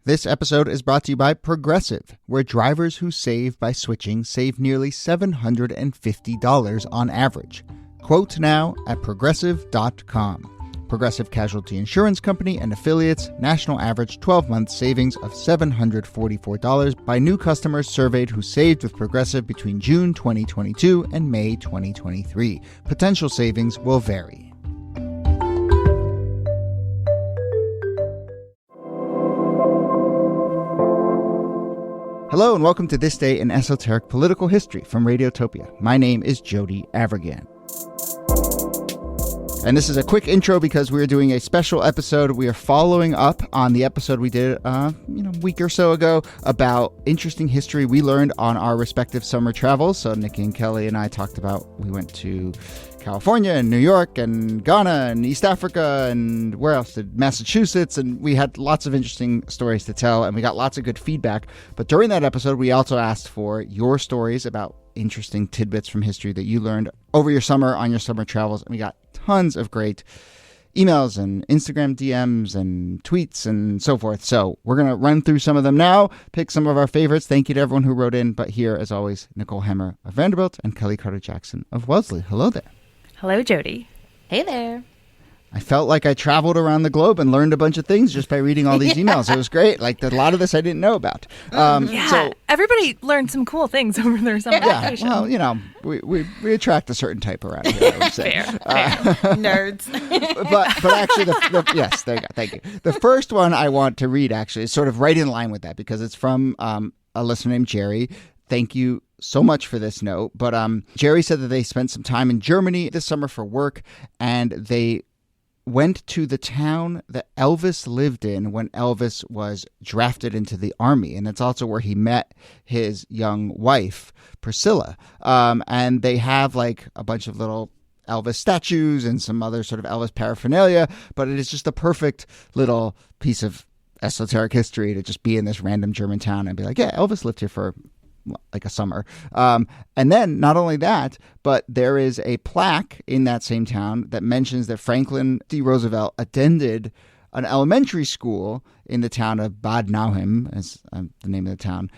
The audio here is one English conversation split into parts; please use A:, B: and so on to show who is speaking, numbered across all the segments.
A: This episode is brought to you by Progressive, where drivers who save by switching save nearly $750 on average. Quote now at Progressive.com. Progressive Casualty Insurance Company and affiliates, national average 12-month savings of $744 by new customers surveyed who saved with Progressive between June 2022 and May 2023. Potential savings will vary. Hello and welcome to This Day in Esoteric Political History from Radiotopia. My name is Jody Avirgan. And this is a quick intro because we're doing a special episode. We are following up on the episode we did a week or so ago about interesting history we learned on our respective summer travels. So Nikki and Kelly and I talked about, we went to California and New York and Ghana and East Africa and where else did Massachusetts, and we had lots of interesting stories to tell and we got lots of good feedback. But during that episode, we also asked for your stories about interesting tidbits from history that you learned over your summer on your summer travels, and we got tons of great emails and Instagram DMs and tweets and so forth. So we're going to run through some of them now, pick some of our favorites. Thank you to everyone who wrote in. But here, as always, Nicole Hammer of Vanderbilt and Kelly Carter-Jackson of Wellesley. Hello there.
B: Hello, Jody.
C: Hey there.
A: I felt like I traveled around the globe and learned a bunch of things just by reading all these emails. It was great. Like, a lot of this I didn't know about.
B: So everybody leared some cool things over their summer vacation.
A: Well, we attract a certain type around here, I would say.
B: Fair.
C: Nerds.
A: but actually, yes, there you go. Thank you. The first one I want to read, actually, is sort of right in line with that because it's from a listener named Jerry. Thank you so much for this note. But Jerry said that they spent some time in Germany this summer for work, and they went to the town that Elvis lived in when Elvis was drafted into the army. And that's also where he met his young wife, Priscilla. And they have like a bunch of little Elvis statues and some other sort of Elvis paraphernalia. But it is just a perfect little piece of esoteric history to just be in this random German town and be like, yeah, Elvis lived here for like a summer. And then not only that, but there is a plaque in that same town that mentions that Franklin D. Roosevelt attended an elementary school in the town of Bad Nauheim, is the name of the town,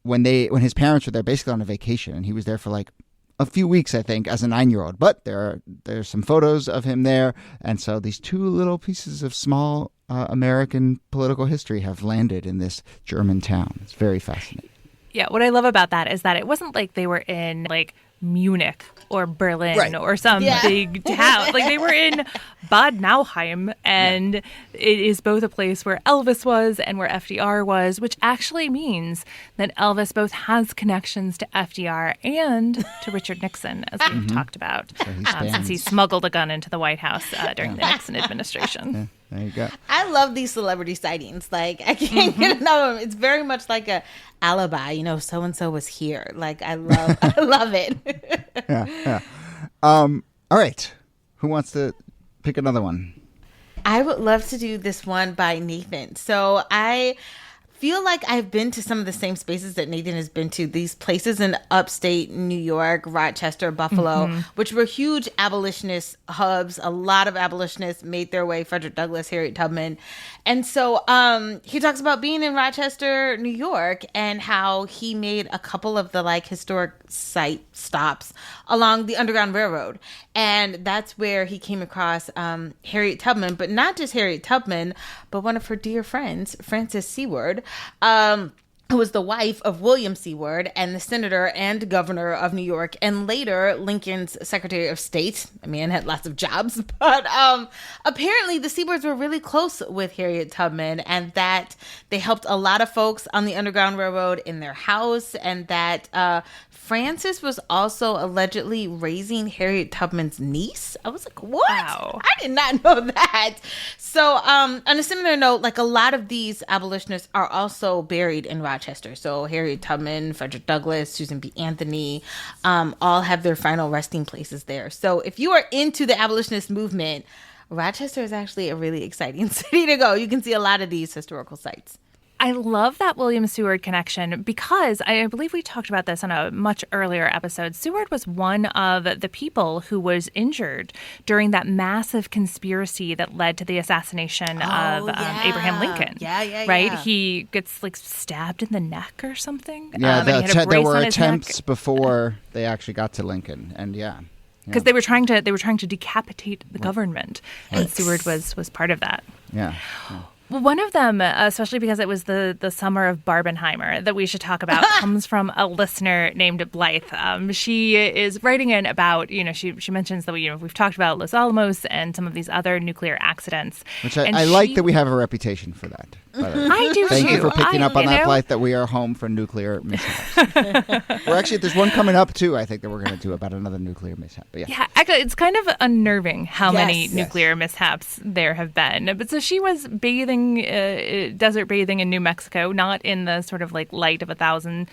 A: when his parents were there basically on a vacation, and he was there for like a few weeks, I think, as a 9-year-old. But there's some photos of him there, and so these two little pieces of small American political history have landed in this German town. It's very fascinating.
B: Yeah, what I love about that is that it wasn't like they were in like Munich or Berlin or some big town. Like they were in Bad Nauheim, and it is both a place where Elvis was and where FDR was, which actually means that Elvis both has connections to FDR and to Richard Nixon, as we've talked about, since he smuggled a gun into the White House during the Nixon administration.
A: Yeah. There you go.
C: I love these celebrity sightings. Like, I can't get enough of them. It's very much like a alibi. So-and-so was here. Like, I love it.
A: Yeah. All right. Who wants to pick another one?
C: I would love to do this one by Nathan. So I feel like I've been to some of the same spaces that Nathan has been to, these places in upstate New York, Rochester, Buffalo, which were huge abolitionist hubs. A lot of abolitionists made their way, Frederick Douglass, Harriet Tubman. And so he talks about being in Rochester, New York, and how he made a couple of the like historic site stops along the Underground Railroad. And that's where he came across Harriet Tubman, but not just Harriet Tubman, but one of her dear friends, Frances Seward, who was the wife of William Seward and the senator and governor of New York, and later Lincoln's Secretary of State. A man had lots of jobs, but apparently the Sewards were really close with Harriet Tubman, and that they helped a lot of folks on the Underground Railroad in their house, and that Frances was also allegedly raising Harriet Tubman's niece. I was like, what?
B: Wow.
C: I did not know that. So on a similar note, like a lot of these abolitionists are also buried in Rochester. So Harriet Tubman, Frederick Douglass, Susan B. Anthony, all have their final resting places there. So if you are into the abolitionist movement, Rochester is actually a really exciting city to go. You can see a lot of these historical sites.
B: I I love that William Seward connection because I believe we talked about this on a much earlier episode. Seward was one of the people who was injured during that massive conspiracy that led to the assassination of Abraham Lincoln. Right? He gets like stabbed in the neck or something.
A: Yeah, there were attempts
B: neck.
A: Before they actually got to Lincoln, and
B: because they were trying to decapitate the government, and Seward was part of that.
A: Yeah.
B: Well, one of them, especially because it was the summer of Barbenheimer that we should talk about, comes from a listener named Blythe. She is writing in about, she mentions that we've talked about Los Alamos and some of these other nuclear accidents.
A: Which I like that we have a reputation for that.
B: I do
A: Thank
B: too.
A: you for picking up on that, Blythe, that we are home for nuclear mishaps. There's one coming up too, I think, that we're going to do about another nuclear mishap. But
B: yeah, actually, it's kind of unnerving how many nuclear mishaps there have been. But so she was desert bathing in New Mexico, not in the sort of like light of 1,000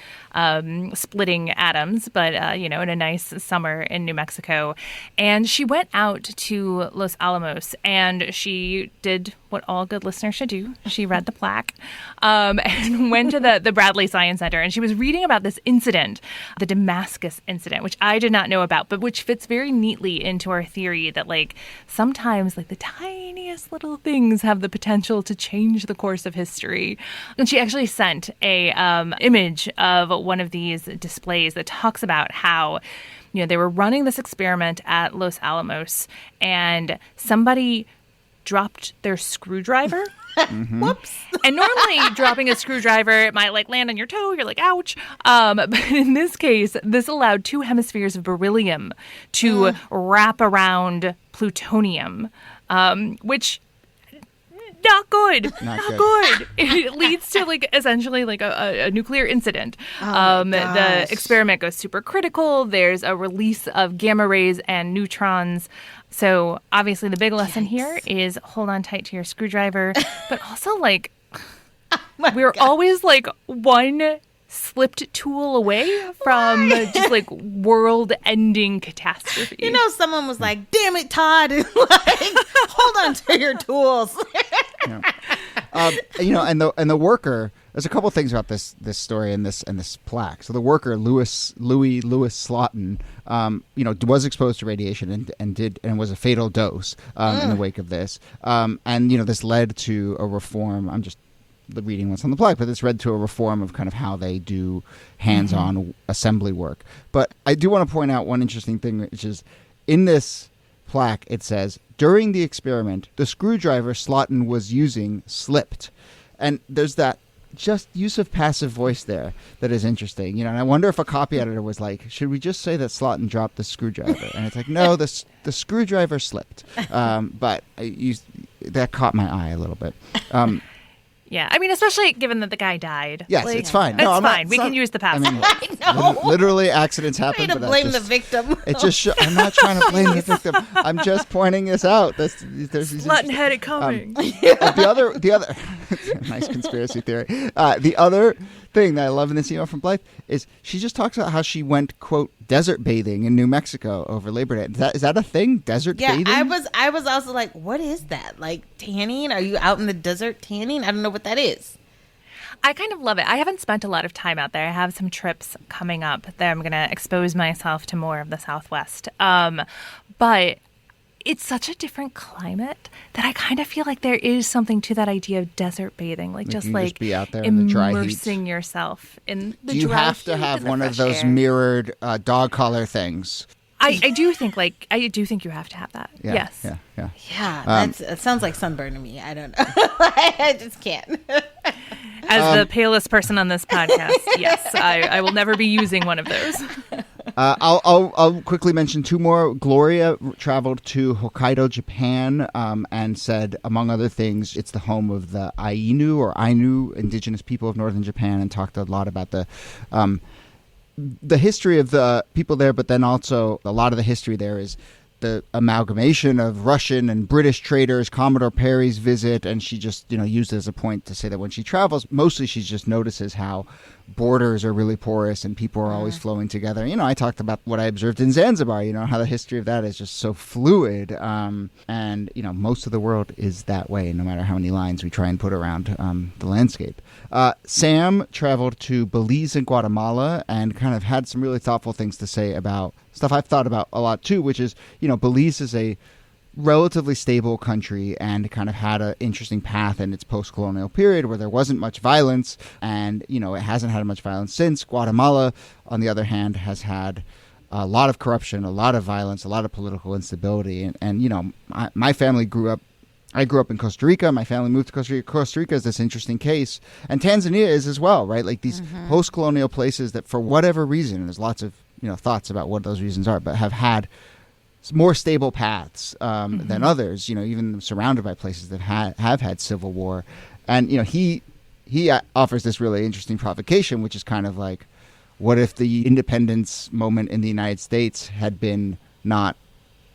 B: splitting atoms, but, in a nice summer in New Mexico. And she went out to Los Alamos and she did what all good listeners should do. She read the plaque and went to the Bradley Science Center, and she was reading about this incident, the Damascus incident, which I did not know about, but which fits very neatly into our theory that like sometimes like the tiniest little things have the potential to change the course of history. And she actually sent a image of one of these displays that talks about how they were running this experiment at Los Alamos and somebody dropped their screwdriver.
A: Mm-hmm.
B: Whoops. And normally dropping a screwdriver, it might like land on your toe. You're like, ouch. But in this case, this allowed 2 hemispheres of beryllium to wrap around plutonium, which not good. Not good. It leads to like essentially like a nuclear incident. The experiment goes supercritical. There's a release of gamma rays and neutrons. So obviously the big lesson here is hold on tight to your screwdriver, but also like we're always like one slipped tool away from just like world-ending catastrophe.
C: Someone was like, "Damn it, Todd!" Like, hold on to your tools.
A: And the worker. There's a couple things about this story and this plaque. So the worker Louis Slotin, was exposed to radiation and was a fatal dose in the wake of this. This led to a reform. I'm just reading what's on the plaque, but this led to a reform of kind of how they do hands-on assembly work. But I do want to point out one interesting thing, which is in this plaque it says, during the experiment, the screwdriver Slotin was using slipped. And there's that just use of passive voice there that is interesting, and I wonder if a copy editor was like, should we just say that Slotin dropped the screwdriver? And it's like, no, the screwdriver slipped. But that caught my eye a little bit.
B: Yeah, I mean, especially given that the guy died.
A: Yes, it's fine.
B: It's fine. We can use the passive.
A: Literally accidents happen.
C: To blame the victim.
A: It just I'm not trying to blame the victim. I'm just pointing this out.
B: Slotin had it coming.
A: The other nice conspiracy theory. The other thing that I love in this email from Blythe is she just talks about how she went, quote, desert bathing in New Mexico over Labor Day. Is that a thing? Desert bathing?
C: Yeah, I was also like, what is that? Like tanning? Are you out in the desert tanning? I don't know what that is.
B: I kind of love it. I haven't spent a lot of time out there. I have some trips coming up that I'm going to expose myself to more of the Southwest. But it's such a different climate that I kind of feel like there is something to that idea of desert bathing, like just
A: be out there in the dry heat.
B: Immersing yourself in the dry heat.
A: Do you have to have one of those mirrored dog collar things?
B: I do think you have to have that.
A: Yeah,
B: yes.
C: Yeah. It sounds like sunburn to me. I don't know. I just can't.
B: As the palest person on this podcast, yes, I will never be using one of those.
A: I'll quickly mention 2 more. Gloria traveled to Hokkaido, Japan, and said, among other things, it's the home of the Ainu indigenous people of northern Japan, and talked a lot about the history of the people there, but then also a lot of the history there is the amalgamation of Russian and British traders, Commodore Perry's visit, and she just, used it as a point to say that when she travels, mostly she just notices how borders are really porous and people are always flowing together. I talked about what I observed in Zanzibar, how the history of that is just so fluid. And, most of the world is that way, no matter how many lines we try and put around the landscape. Sam traveled to Belize and Guatemala and kind of had some really thoughtful things to say about stuff I've thought about a lot too, which is, Belize is a relatively stable country and kind of had an interesting path in its post-colonial period where there wasn't much violence, and it hasn't had much violence since. Guatemala, on the other hand, has had a lot of corruption, a lot of violence, a lot of political instability, and my family I grew up in Costa Rica. My family moved to Costa Rica. Costa Rica is this interesting case, and Tanzania is as well, right? Like these post-colonial places that, for whatever reason, and there's lots of thoughts about what those reasons are, but have had more stable paths than others, even surrounded by places that have had civil war. And, he offers this really interesting provocation, which is kind of like, what if the independence moment in the United States had been not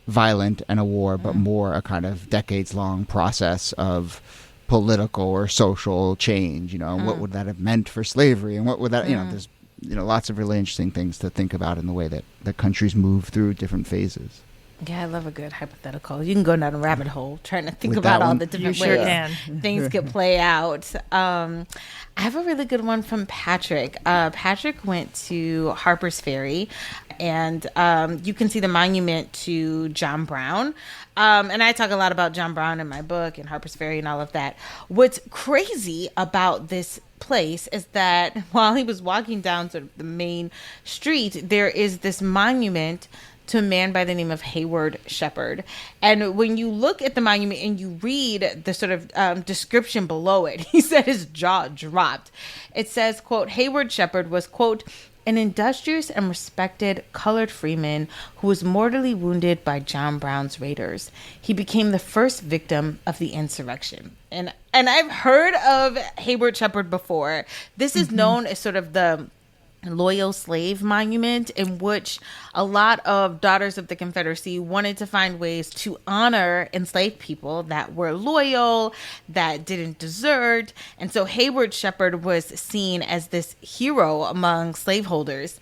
A: violent and a war, but more a kind of decades-long process of political or social change, and what would that have meant for slavery, and what would that, there's, lots of really interesting things to think about in the way that the countries move through different phases.
C: Yeah, I love a good hypothetical. You can go down a rabbit hole trying to think about all the different ways things could play out. I have a really good one from Patrick. Patrick went to Harper's Ferry, and you can see the monument to John Brown. And I talk a lot about John Brown in my book and Harper's Ferry and all of that. What's crazy about this place is that while he was walking down sort of the main street, there is this monument to a man by the name of Hayward Shepherd. And when you look at the monument and you read the sort of description below it, he said his jaw dropped. It says, quote, Hayward Shepherd was, quote, an industrious and respected colored freeman who was mortally wounded by John Brown's raiders. He became the first victim of the insurrection. And I've heard of Hayward Shepherd before. This is known as sort of the loyal slave monument, in which a lot of daughters of the Confederacy wanted to find ways to honor enslaved people that were loyal, that didn't desert. And so Hayward Shepherd was seen as this hero among slaveholders.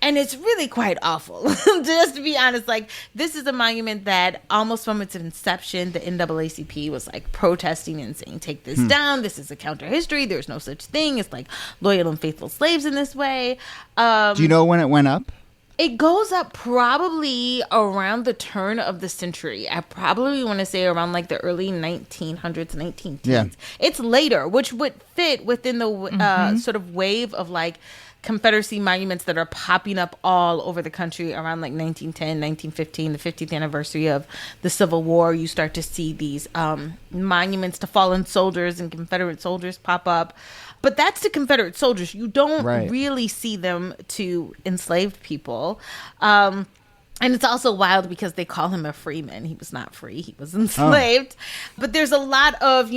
C: And it's really quite awful, just to be honest. Like, this is a monument that almost from its inception, the NAACP was like protesting and saying, take this down. This is a counter history. There's no such thing. It's like loyal and faithful slaves in this way.
A: Do you know when it went up?
C: It goes up probably around the turn of the century. I probably want to say around like the early 1900s, 1910s. Yeah. It's later, which would fit within the sort of wave of like Confederacy monuments that are popping up all over the country around like 1910, 1915, the 50th anniversary of the Civil War. You start to see these monuments to fallen soldiers and Confederate soldiers pop up. But that's to Confederate soldiers. You don't really see them to enslaved people. And it's also wild because they call him a freeman. He was not free. He was enslaved. But there's a lot of,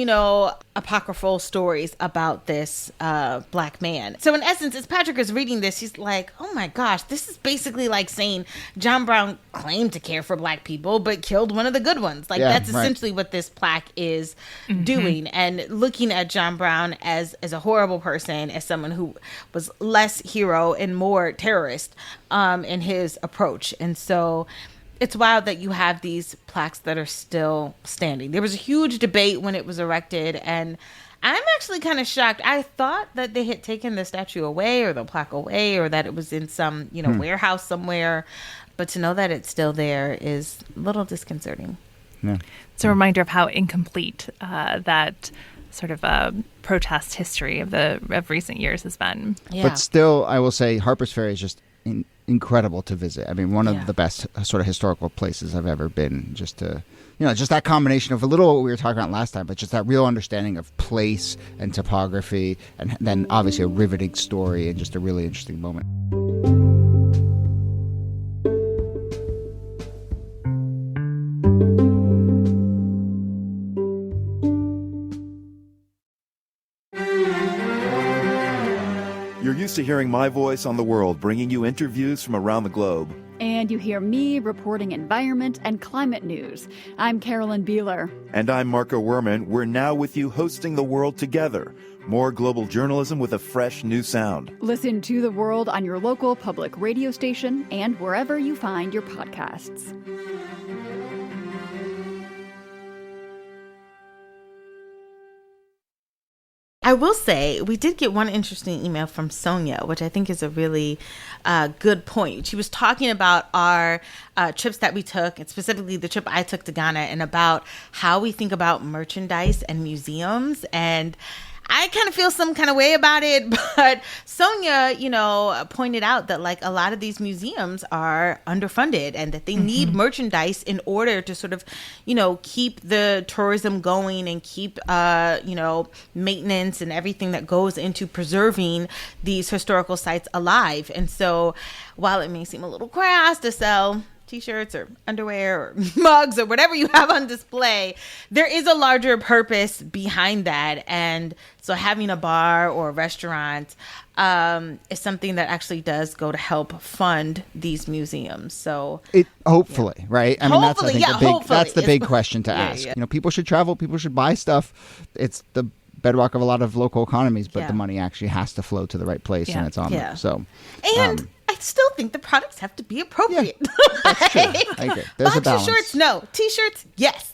C: apocryphal stories about this black man. So in essence, as Patrick is reading this, he's like, oh my gosh, this is basically like saying John Brown claimed to care for black people, but killed one of the good ones. Like, that's essentially what this plaque is doing. And looking at John Brown as a horrible person, as someone who was less hero and more terrorist in his approach. And so it's wild that you have these plaques that are still standing. There was a huge debate when it was erected, and I'm actually kind of shocked. I thought that they had taken the statue away or the plaque away, or that it was in some, warehouse somewhere. But to know that it's still there is a little disconcerting.
B: Yeah. It's a reminder of how incomplete that sort of protest history of recent years has been.
A: Yeah. But still, I will say Harper's Ferry is just incredible to visit. I mean, one of the best sort of historical places I've ever been. Just to, just that combination of a little what we were talking about last time, but just that real understanding of place and topography, and then obviously a riveting story and just a really interesting moment.
D: You're used to hearing my voice on the world, bringing you interviews from around the globe.
E: And you hear me reporting environment and climate news. I'm Carolyn Beeler.
D: And I'm Marco Werman. We're now with you hosting The World Together. More global journalism with a fresh new sound.
E: Listen to The World on your local public radio station and wherever you find your podcasts.
C: I will say we did get one interesting email from Sonia, which I think is a really good point. She was talking about our trips that we took, and specifically the trip I took to Ghana, and about how we think about merchandise and museums. And I kind of feel some kind of way about it, but Sonia, pointed out that like a lot of these museums are underfunded and that they need merchandise in order to sort of, keep the tourism going and keep, maintenance and everything that goes into preserving these historical sites alive. And so while it may seem a little crass to sell T-shirts or underwear or mugs or whatever you have on display, there is a larger purpose behind that. And so having a bar or a restaurant is something that actually does go to help fund these museums. So
A: hopefully, right? I mean, that's, I think, that's the big question to ask.
C: Yeah.
A: People should travel, people should buy stuff. It's the bedrock of a lot of local economies, but the money actually has to flow to the right place, and it's on there. So,
C: and I still think the products have to be appropriate.
A: Yeah, that's true. I agree. There's a balance.
C: Boxer shorts, no. T-shirts, yes.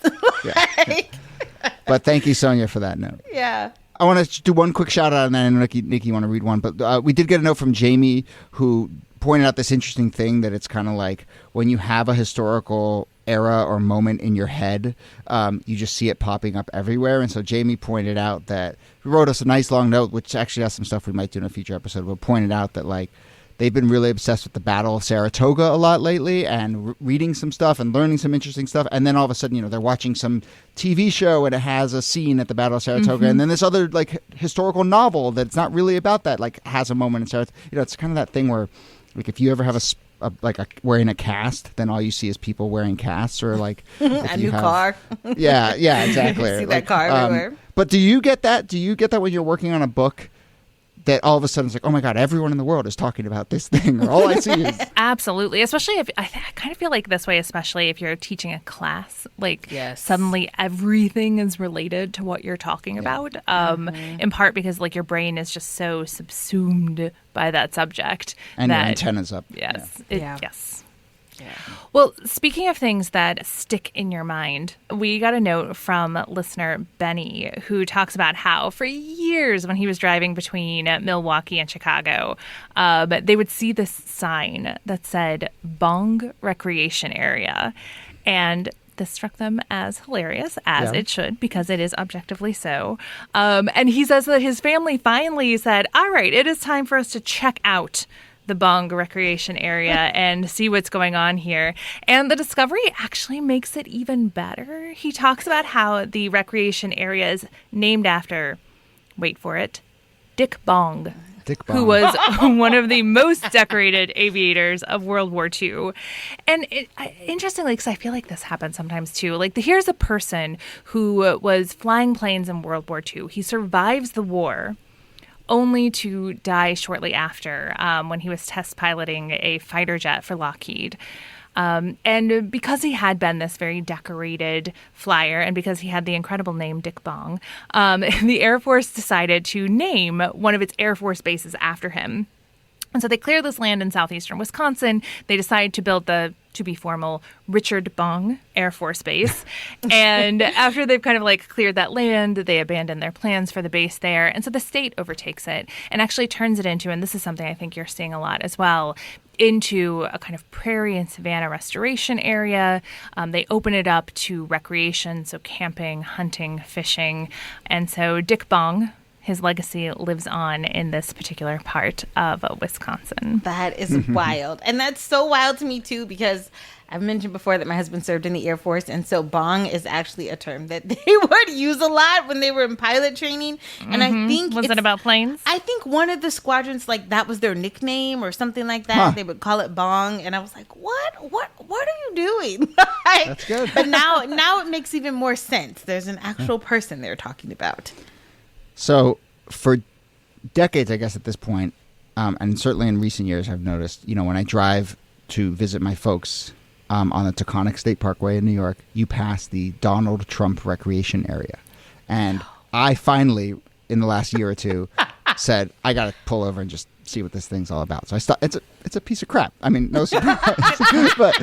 A: But thank you, Sonia, for that note.
C: Yeah.
A: I want to do one quick shout out, and then Nikki, you want to read one. But we did get a note from Jamie, who pointed out this interesting thing that it's kind of like when you have a historical era or moment in your head, you just see it popping up everywhere. And so Jamie pointed out that he wrote us a nice long note, which actually has some stuff we might do in a future episode, but pointed out that like they've been really obsessed with the Battle of Saratoga a lot lately, and reading some stuff and learning some interesting stuff. And then all of a sudden, they're watching some TV show and it has a scene at the Battle of Saratoga. And then this other like historical novel that's not really about that, like has a moment in Saratoga. It's kind of that thing where like if you ever have wearing a cast, then all you see is people wearing casts, or like
C: a new car.
A: Yeah, exactly.
C: See that car everywhere.
A: But do you get that? Do you get that when you're working on a book? That all of a sudden it's like, oh my God, everyone in the world is talking about this thing, or all I see is...
B: Absolutely. Especially if, I kind of feel like this way, especially if you're teaching a class, like suddenly everything is related to what you're talking about, in part because like your brain is just so subsumed by that subject.
A: And your antenna's up.
B: Yes. Yes.
C: Yeah.
B: Well, speaking of things that stick in your mind, we got a note from listener Benny, who talks about how for years when he was driving between Milwaukee and Chicago, they would see this sign that said Bong Recreation Area. And this struck them as hilarious, as it should, because it is objectively so. And he says that his family finally said, all right, it is time for us to check out the Bong Recreation Area and see what's going on here. And the discovery actually makes it even better. He talks about how the recreation area is named after, wait for it, Dick Bong. Who was one of the most decorated aviators of World War II. And interestingly, because I feel like this happens sometimes too, like here's a person who was flying planes in World War II. He survives the war, only to die shortly after when he was test piloting a fighter jet for Lockheed. And because he had been this very decorated flyer, and because he had the incredible name Dick Bong, the Air Force decided to name one of its Air Force bases after him. And so they cleared this land in southeastern Wisconsin. They decided to build the, to be formal, Richard Bong Air Force Base. And after they've kind of like cleared that land, they abandoned their plans for the base there. And so the state overtakes it and actually turns it into, and this is something I think you're seeing a lot as well, into a kind of prairie and savanna restoration area. They open it up to recreation, so camping, hunting, fishing. And so Dick Bong, his legacy lives on in this particular part of Wisconsin.
C: That is wild. And that's so wild to me, too, because I've mentioned before that my husband served in the Air Force. And so bong is actually a term that they would use a lot when they were in pilot training. And I think...
B: Was it about planes?
C: I think one of the squadrons, like, that was their nickname or something like that. They would call it bong. And I was like, what are you doing?
A: That's good.
C: But now it makes even more sense. There's an actual person they're talking about.
A: So for decades, I guess at this point, and certainly in recent years, I've noticed, when I drive to visit my folks on the Taconic State Parkway in New York, you pass the Donald Trump Recreation Area. And I finally, in the last year or two, said, I got to pull over and just see what this thing's all about. So I stopped. It's a piece of crap. I mean, no surprise. But,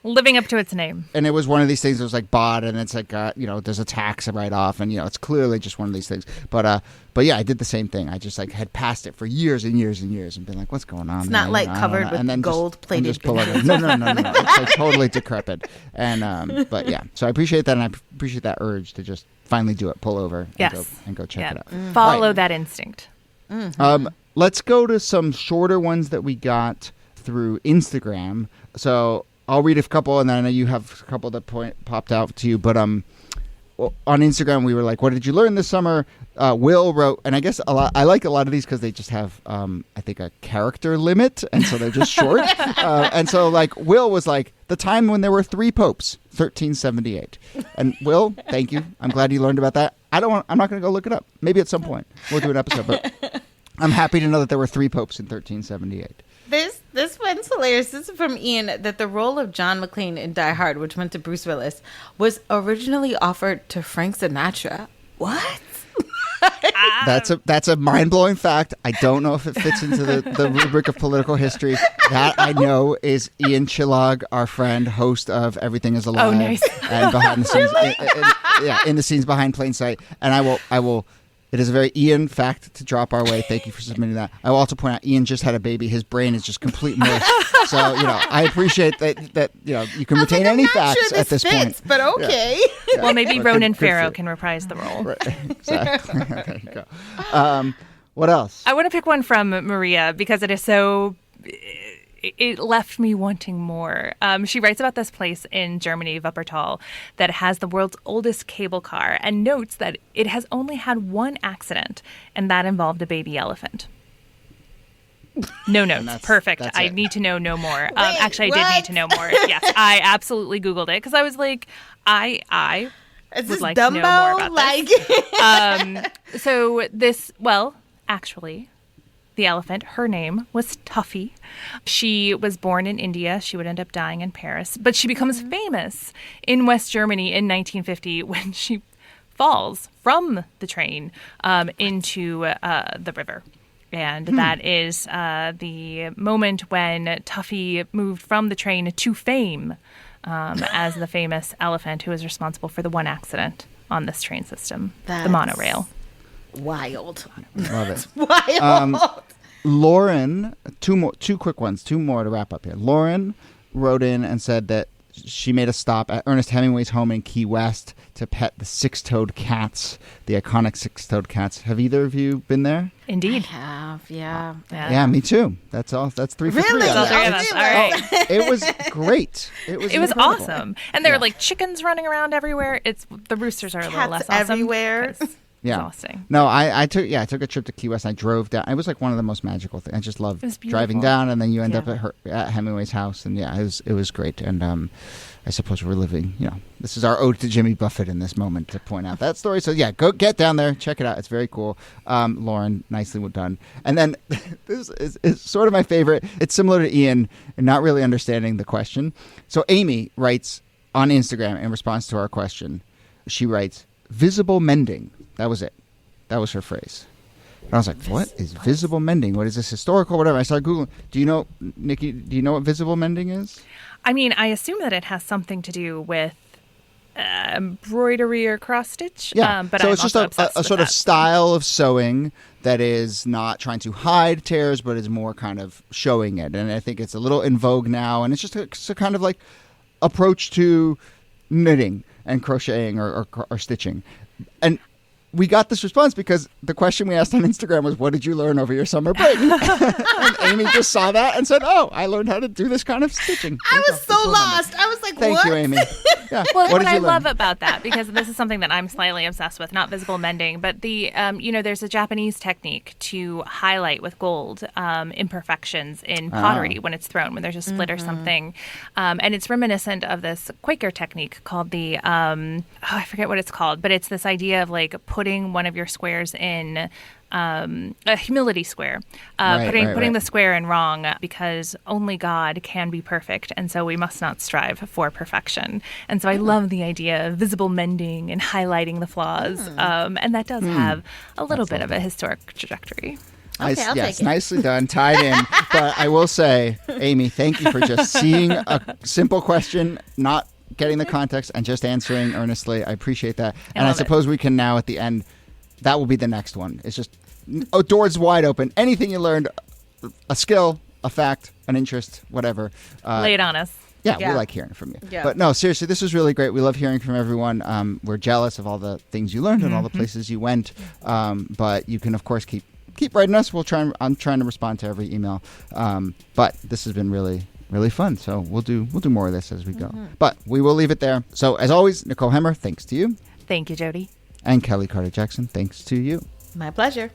B: living up to its name.
A: And it was one of these things that was like bought, and it's like, there's a tax write-off, and, it's clearly just one of these things. But yeah, I did the same thing. I just had passed it for years and years and years and been like, what's going on?
C: It's not covered with gold-plated.
A: Just pull over. No. It's like totally decrepit. And, but yeah, so I appreciate that, and I appreciate that urge to just finally do it, pull over and go check it out.
B: Follow that instinct.
C: Mm-hmm.
A: Let's go to some shorter ones that we got through Instagram. So I'll read a couple, and then I know you have a couple that popped out to you. But on Instagram, we were like, "What did you learn this summer?" Will wrote, and I guess I like a lot of these because they just have, I think, a character limit, and so they're just short. And so, like, Will was like, "The time when there were 3 popes, 1378." And Will, thank you. I'm glad you learned about that. I'm not going to go look it up. Maybe at some point we'll do an episode, but I'm happy to know that there were 3 popes in 1378.
C: This one's hilarious. This is from Ian, that the role of John McClane in Die Hard, which went to Bruce Willis, was originally offered to Frank Sinatra. What?
A: That's a mind-blowing fact. I don't know if it fits into the rubric of political history. That I know is Ian Chillag, our friend, host of Everything Is Alive.
B: Oh, nice.
A: And behind the scenes, in the scenes behind Plain Sight. And I will. It is a very Ian fact to drop our way. Thank you for submitting that. I will also point out Ian just had a baby. His brain is just complete mush. So, I appreciate that you can retain any facts at this point.
C: But okay.
A: Yeah.
B: Well, maybe Ronan Farrow can reprise the role.
A: Right. Exactly. There you go. What else?
B: I want to pick one from Maria because it is so... It left me wanting more. She writes about this place in Germany, Wuppertal, that has the world's oldest cable car and notes that it has only had one accident, and that involved a baby elephant. No notes. Perfect. I need to know no more. Actually, I did need to know more. Yes, I absolutely Googled it because I was like, I would like
C: Dumbo?
B: to know more about this. Actually, the elephant, her name was Tuffy. She was born in India. She would end up dying in Paris. But she becomes famous in West Germany in 1950 when she falls from the train into the river. And that is the moment when Tuffy moved from the train to fame as the famous elephant who was responsible for the one accident on this train system, the monorail.
C: Wild.
A: Love it.
C: Wild.
A: Lauren, two quick ones, 2 more to wrap up here. Lauren wrote in and said that she made a stop at Ernest Hemingway's home in Key West to pet the 6-toed cats, the iconic 6-toed cats. Have either of you been there?
B: Indeed.
C: I have, yeah.
A: Yeah, me too. That's all. That's 3 for 3.
C: Really?
B: That's all 3 of us. All right.
A: It was great. It was
B: awesome. And there were like chickens running around everywhere. The roosters are a little less awesome.
C: Everywhere.
B: Exhausting.
A: No, I took a trip to Key West. I drove down. It was like one of the most magical things. I just loved driving down, and then you end up at Hemingway's house, and it was great. And I suppose we're living. This is our ode to Jimmy Buffett in this moment to point out that story. So yeah, go get down there, check it out. It's very cool. Lauren, nicely done. And then this is sort of my favorite. It's similar to Ian and not really understanding the question. So Amy writes on Instagram in response to our question. She writes, "Visible mending." That was it. That was her phrase. And I was like, what is visible mending? What is this, historical, whatever? I started Googling. Do you know, Nikki, what visible mending is?
B: I mean, I assume that it has something to do with embroidery or cross-stitch.
A: Yeah,
B: but
A: so
B: I'm
A: it's just
B: a
A: sort of style of sewing that is not trying to hide tears, but is more kind of showing it. And I think it's a little in vogue now. And it's just a kind of like approach to knitting and crocheting or stitching. And we got this response because the question we asked on Instagram was, what did you learn over your summer break? And Amy just saw that and said, oh, I learned how to do this kind of stitching.
C: I was so lost. I was like,
A: Thank
C: what?
A: you, Amy. Yeah.
B: Well, what I love about that, because this is something that I'm slightly obsessed with, not visible mending, but there's a Japanese technique to highlight with gold imperfections in pottery when it's thrown, when there's a split or something. And it's reminiscent of this Quaker technique called the, I forget what it's called, but it's this idea of like putting putting one of your squares in a humility square, putting
A: right.
B: the square in wrong, because only God can be perfect, and so we must not strive for perfection. And so I love the idea of visible mending and highlighting the flaws, and that does have a little bit of a historic trajectory.
C: Okay, I'll take it.
A: Nicely done, tied in. But I will say, Amy, thank you for just seeing a simple question, not getting the context, and just answering earnestly. I appreciate that. And I suppose we can now at the end, that will be the next one. It's just doors wide open. Anything you learned, a skill, a fact, an interest, whatever.
B: Lay it on us.
A: Yeah, we like hearing from you.
C: Yeah.
A: But no, seriously, this was really great. We love hearing from everyone. We're jealous of all the things you learned and all the places you went. But you can, of course, keep writing us. I'm trying to respond to every email. But this has been really, really fun. So we'll do more of this as we go. But we will leave it there. So as always, Nicole Hemmer, thanks to you.
B: Thank you, Jody.
A: And Kelly Carter Jackson, thanks to you.
C: My pleasure.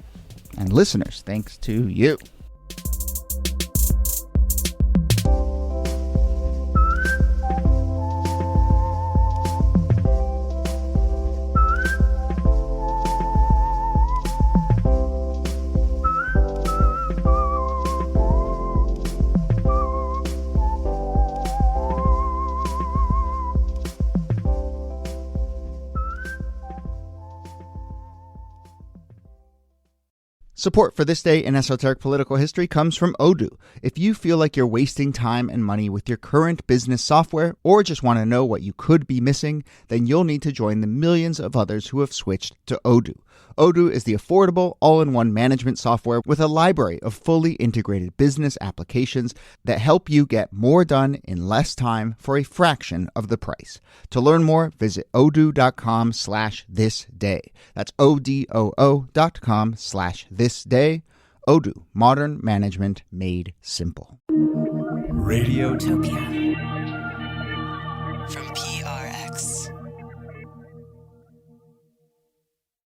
A: And listeners, thanks to you. Support for This Day in Esoteric Political History comes from Odoo. If you feel like you're wasting time and money with your current business software, or just want to know what you could be missing, then you'll need to join the millions of others who have switched to Odoo. Odoo is the affordable, all-in-one management software with a library of fully integrated business applications that help you get more done in less time for a fraction of the price. To learn more, visit odoo.com/thisday. That's odoo.com/thisday. Odoo, modern management made simple.
F: Radiotopia.